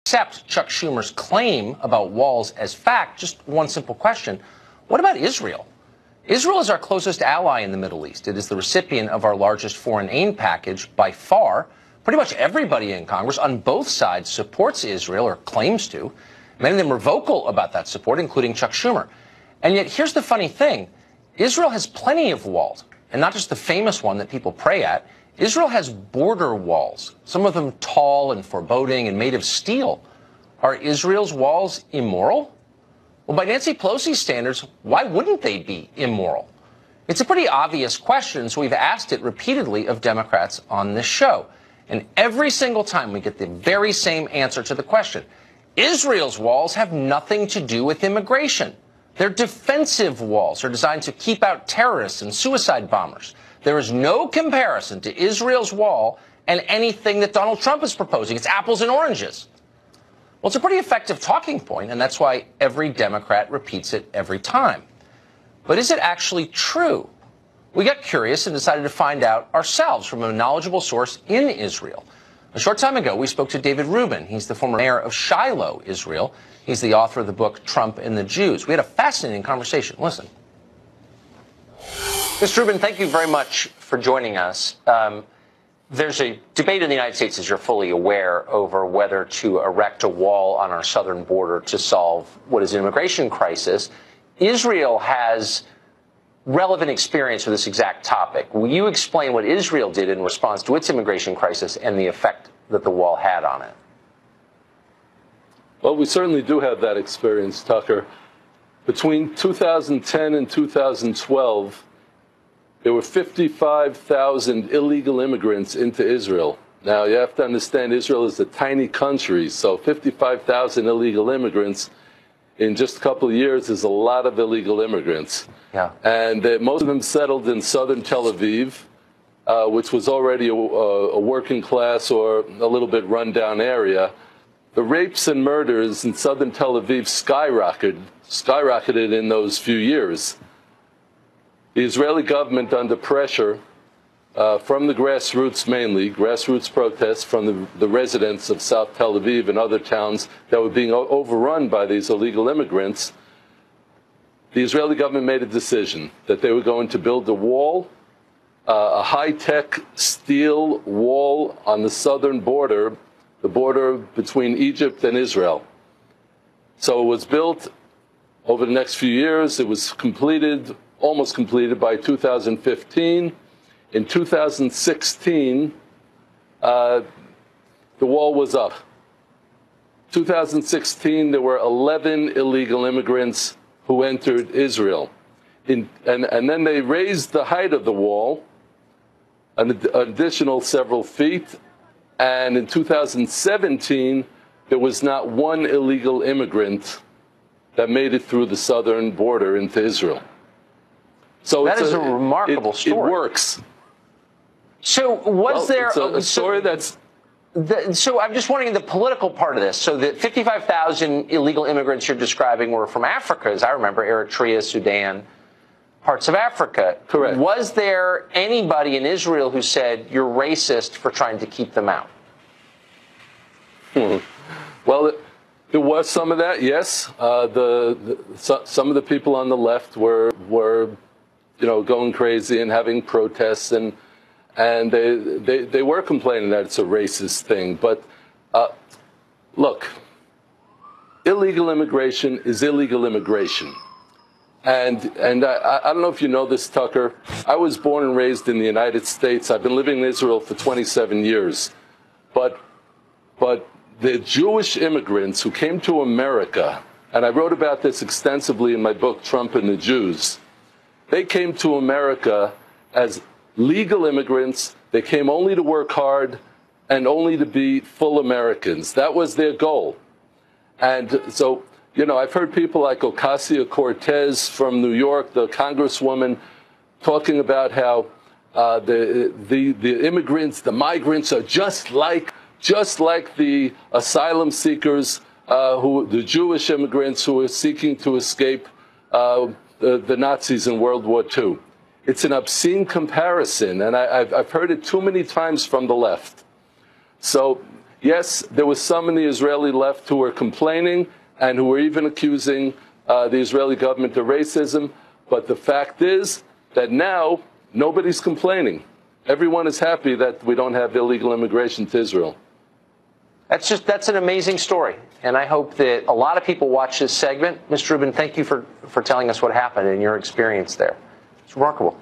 accept Chuck Schumer's claim about walls as fact, just one simple question. What about Israel? Israel is our closest ally in the Middle East. It is the recipient of our largest foreign aid package by far. Pretty much everybody in Congress on both sides supports Israel, or claims to. Many of them were vocal about that support, including Chuck Schumer. And yet, here's the funny thing. Israel has plenty of walls, and not just the famous one that people pray at. Israel has border walls, some of them tall and foreboding and made of steel. Are Israel's walls immoral? Well, by Nancy Pelosi's standards, why wouldn't they be immoral? It's a pretty obvious question, so we've asked it repeatedly of Democrats on this show. And every single time we get the very same answer to the question. Israel's walls have nothing to do with immigration. They're defensive walls. They're designed to keep out terrorists and suicide bombers. There is no comparison to Israel's wall and anything that Donald Trump is proposing. It's apples and oranges. Well, it's a pretty effective talking point, and that's why every Democrat repeats it every time. But is it actually true? We got curious and decided to find out ourselves from a knowledgeable source in Israel. A short time ago, we spoke to David Rubin. He's the former mayor of Shiloh, Israel. He's the author of the book Trump and the Jews. We had a fascinating conversation. Listen. Mr. Rubin, thank you very much for joining us. There's a debate in the United States, as you're fully aware, over whether to erect a wall on our southern border to solve what is an immigration crisis. Israel has relevant experience with this exact topic. Will you explain what Israel did in response to its immigration crisis and the effect that the wall had on it? Well, we certainly do have that experience, Tucker. Between 2010 and 2012, there were 55,000 illegal immigrants into Israel. Now, you have to understand, Israel is a tiny country, so 55,000 illegal immigrants in just a couple of years is a lot of illegal immigrants. Yeah. And most of them settled in southern Tel Aviv, which was already a working class or a little bit run-down area. The rapes and murders in southern Tel Aviv skyrocketed in those few years. The Israeli government, under pressure from the grassroots mainly, grassroots protests from the residents of South Tel Aviv and other towns that were being overrun by these illegal immigrants, the Israeli government made a decision that they were going to build a wall, a high-tech steel wall on the southern border, the border between Egypt and Israel. So it was built over the next few years. It was completed, almost completed by 2015. In 2016, the wall was up. 2016, there were 11 illegal immigrants who entered Israel. And then they raised the height of the wall an additional several feet. And in 2017, there was not one illegal immigrant that made it through the southern border into Israel. So that is a remarkable story. It works. So was there it's a story that's... So I'm just wondering the political part of this. So the 55,000 illegal immigrants you're describing were from Africa, as I remember, Eritrea, Sudan, parts of Africa. Correct. Was there anybody in Israel who said, you're racist for trying to keep them out? Well, there was some of that, yes. Some of the people on the left were going crazy and having protests, and they were complaining that it's a racist thing. But look, illegal immigration is illegal immigration. And I don't know if you know this, Tucker. I was born and raised in the United States. I've been living in Israel for 27 years. But the Jewish immigrants who came to America, and I wrote about this extensively in my book, Trump and the Jews, they came to America as legal immigrants. They came only to work hard and only to be full Americans. That was their goal. And so, I've heard people like Ocasio-Cortez from New York, the congresswoman, talking about how the immigrants, the migrants, are just like the asylum seekers, the Jewish immigrants who are seeking to escape the Nazis in World War II. It's an obscene comparison, and I've heard it too many times from the left. So Yes, there was some in the Israeli left who were complaining and who were even accusing the Israeli government of racism. But the fact is that now nobody's complaining. Everyone is happy that we don't have illegal immigration to Israel. That's an amazing story. And I hope that a lot of people watch this segment. Mr. Rubin, thank you for telling us what happened and your experience there. It's remarkable.